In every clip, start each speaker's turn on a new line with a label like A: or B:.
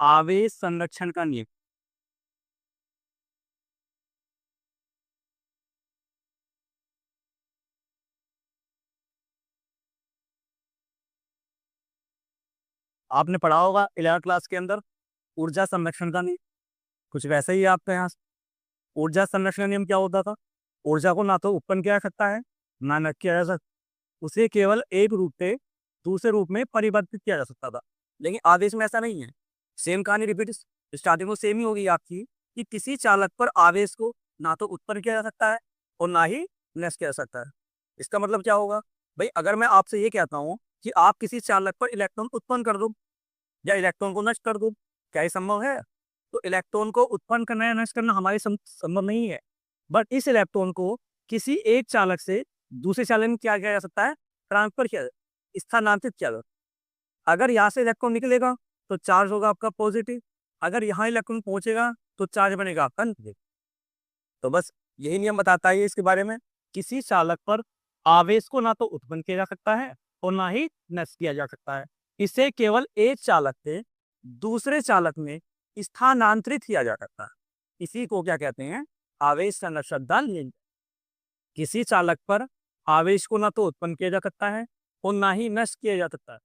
A: आवेश संरक्षण का नियम। आपने पढ़ा होगा 11th क्लास के अंदर ऊर्जा संरक्षण का नियम, कुछ वैसे ही है आपके यहाँ। ऊर्जा संरक्षण का नियम क्या होता था? ऊर्जा को ना तो उत्पन्न किया जा सकता है, ना नष्ट किया जा सकता, उसे केवल एक रूप से दूसरे रूप में परिवर्तित किया जा सकता था। लेकिन आवेश में ऐसा नहीं है। सेम कहानी रिपीट स्टार्टिंग में सेम ही होगी आपकी, कि किसी चालक पर आवेश को ना तो उत्पन्न किया जा सकता है और ना ही नष्ट किया जा सकता है। इसका मतलब क्या होगा? भाई अगर मैं आपसे ये कहता हूँ कि आप किसी चालक पर इलेक्ट्रॉन उत्पन्न कर दो या इलेक्ट्रॉन को नष्ट कर दो, क्या ये संभव है? तो इलेक्ट्रॉन को उत्पन्न करना या नष्ट करना हमारे संभव नहीं है। बट इस इलेक्ट्रॉन को किसी एक चालक से दूसरे चालक में क्या किया जा सकता है? ट्रांसफर किया, स्थानांतरित किया जा। अगर यहाँ से इलेक्ट्रॉन निकलेगा तो चार्ज होगा आपका पॉजिटिव, अगर यहाँ इलेक्ट्रॉन पहुंचेगा तो चार्ज बनेगा आपका नेगेटिव। तो बस यही नियम बताता है इसके बारे में, किसी चालक पर आवेश को ना तो उत्पन्न किया जा सकता है और ना ही नष्ट किया जा सकता है। इसे केवल एक चालक से दूसरे चालक में स्थानांतरित किया जा सकता है। इसी को क्या कहते हैं? आवेश संरक्षण का नियम। किसी चालक पर आवेश को ना तो उत्पन्न किया जा सकता है और ना ही नष्ट किया जा सकता है।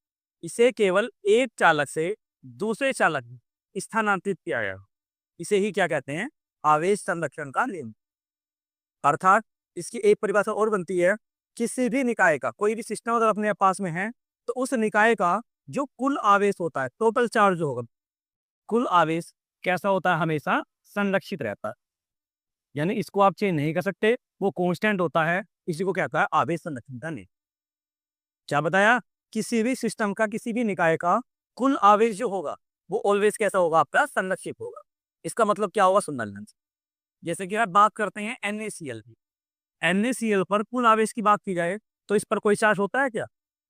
A: इसे केवल एक चालक से दूसरे चालक में स्थानांतरित किया गया। इसे ही क्या कहते हैं? आवेश संरक्षण का नियम। अर्थात इसकी एक परिभाषा और बनती है, किसी भी निकाय का कोई भी सिस्टम अगर अपने पास में है तो उस निकाय का जो कुल आवेश होता है, टोटल चार्ज जो होगा, कुल आवेश कैसा होता है? हमेशा संरक्षित रहता है, यानी इसको आप चेंज नहीं कर सकते, वो कांस्टेंट होता है। इसी को कहता है आवेश संरक्षण का नियम। क्या बताया? किसी भी सिस्टम का, किसी भी निकाय का कुल आवेश जो होगा वो ऑलवेज कैसा होगा? आपका संरक्षित होगा। इसका मतलब क्या होगा? सुनना ध्यान से। जैसे कि आप बात करते हैं NaCl की, NaCl पर कुल आवेश की बात की जाए तो इस पर कोई चार्ज होता है क्या?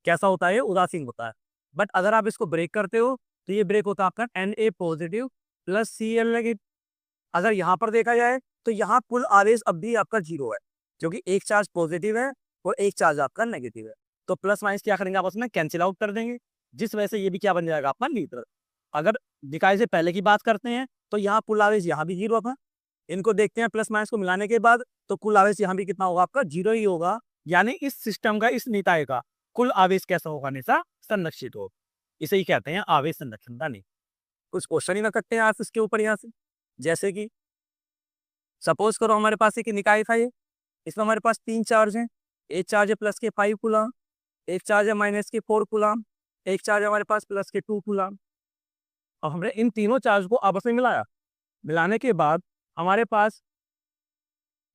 A: कैसा होता है? उदासीन होता है। बट अगर आप इसको ब्रेक करते हो तो ये ब्रेक होता है आपका Na positive plus Cl negative. अगर यहाँ पर देखा जाए तो यहाँ कुल आवेश अब भी आपका जीरो है, क्योंकि एक चार्ज पॉजिटिव है और एक चार्ज आपका नेगेटिव है। तो प्लस माइनस क्या करेंगे? आपस में कैंसिल आउट कर देंगे, जिस वजह से ये भी क्या बन जाएगा? आपका न्यूट्रल। अगर निकाय से पहले की बात करते हैं तो यहाँ कुल आवेश यहाँ भी जीरो था। इनको देखते हैं प्लस माइनस को मिलाने के बाद, तो कुल आवेश यहाँ भी कितना होगा? आपका जीरो ही होगा। यानी इस सिस्टम का, इस निकाय का कुल आवेश कैसा होगा? हमेशा संरक्षित हो। इसे ही कहते हैं आवेश संरक्षण का नियम। कुछ क्वेश्चन ही ना करते हैं आप इसके ऊपर यहाँ से। जैसे कि सपोज करो हमारे पास एक निकाय था ये, इसमें हमारे पास 3 चार्ज हैं। एक चार्ज है प्लस के 5 कूलम, एक चार्ज है माइनस के 4 कूलम, एक चार्ज है हमारे पास प्लस के 2 कूलम। अब हमने इन तीनों चार्ज को आपस में मिलाया, मिलाने के बाद हमारे पास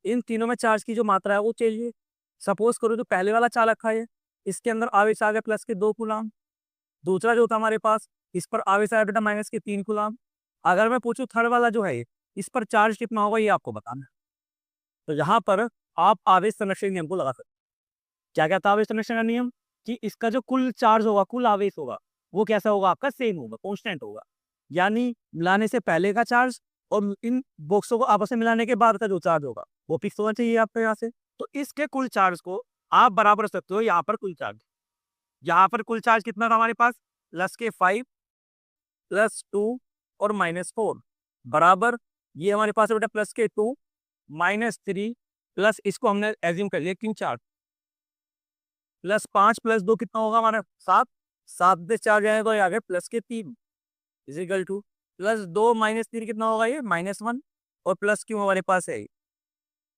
A: इन तीनों में चार्ज की जो मात्रा है वो चाहिए। सपोज करो जो पहले वाला चालक है ये, इसके अंदर आवेश आ गया प्लस के 2 कूलम। दूसरा जो था हमारे पास, इस पर आवेश आया बेटा माइनस के 3 कूलम। अगर मैं पूछूं थर्ड वाला जो है ये, इस पर चार्ज कितना होगा ये आपको बताना है। तो यहाँ पर आप आवेश संरक्षण नियम को लगा सकते। क्या कहता है आवेश संरक्षण का नियम? कि इसका जो कुल चार्ज होगा, कुल आवेश होगा, वो कैसा होगा? आपका सेम होगा, कांस्टेंट होगा। यानी मिलाने से पहले का चार्ज और इन बॉक्सों को आपस में मिलाने के बाद का जो चार्ज होगा वो फिक्स होना चाहिए आपके यहाँ से। तो इसके कुल चार्ज को आप बराबर रख सकते हो यहाँ पर कुल चार्ज। यहाँ पर कुल चार्ज कितना था हमारे पास? प्लस के 5 प्लस 2 और माइनस 4 बराबर, ये हमारे पास है बेटा प्लस के 2 माइनस 3 प्लस, इसको हमने एज्यूम कर लिया क्यों 4, प्लस 5 प्लस 2 कितना होगा हमारा? 7। 7 से 4 जाए तो आ गया प्लस के 3 इजिकल टू प्लस 2 माइनस 3 कितना होगा? ये -1 और प्लस क्यों हमारे पास है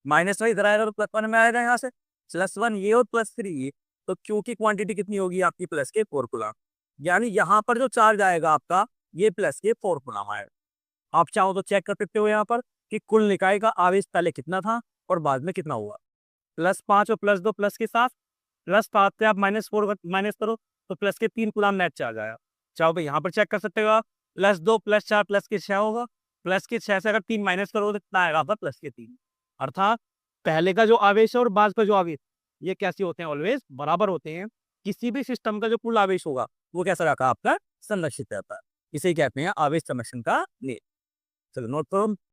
A: माइनस वाई इधर आएगा तो प्लस 1 में आएगा यहाँ से, +1 ये और +3 ये। तो क्यू की क्वांटिटी कितनी होगी आपकी? प्लस के 4 कूलम। यानी यहाँ पर जो चार्ज आएगा आपका ये प्लस के 4 कूलम आएगा। आप चाहो तो चेक कर सकते हो यहाँ पर कि कुल निकाय का आवेश पहले कितना था और बाद में कितना हुआ। +5 और +2 प्लस के साथ, +5 से आप -4 माइनस करो तो प्लस के 3 कूलम नेट चार्ज आया। चाहो भाई यहाँ पर चेक कर सकते हो आप, +2 +4 प्लस के 6 होगा, प्लस के 6 से अगर 3 माइनस करो तो कितना आएगा आपका? प्लस के 3। अर्थात पहले का जो आवेश है और बाद का जो आवेश, ये कैसे होते हैं? ऑलवेज बराबर होते हैं। किसी भी सिस्टम का जो कुल आवेश होगा वो कैसा रहता है? आपका संरक्षित रहता है। इसे कहते हैं आवेश संरक्षण का नियम। चलो नोट करो।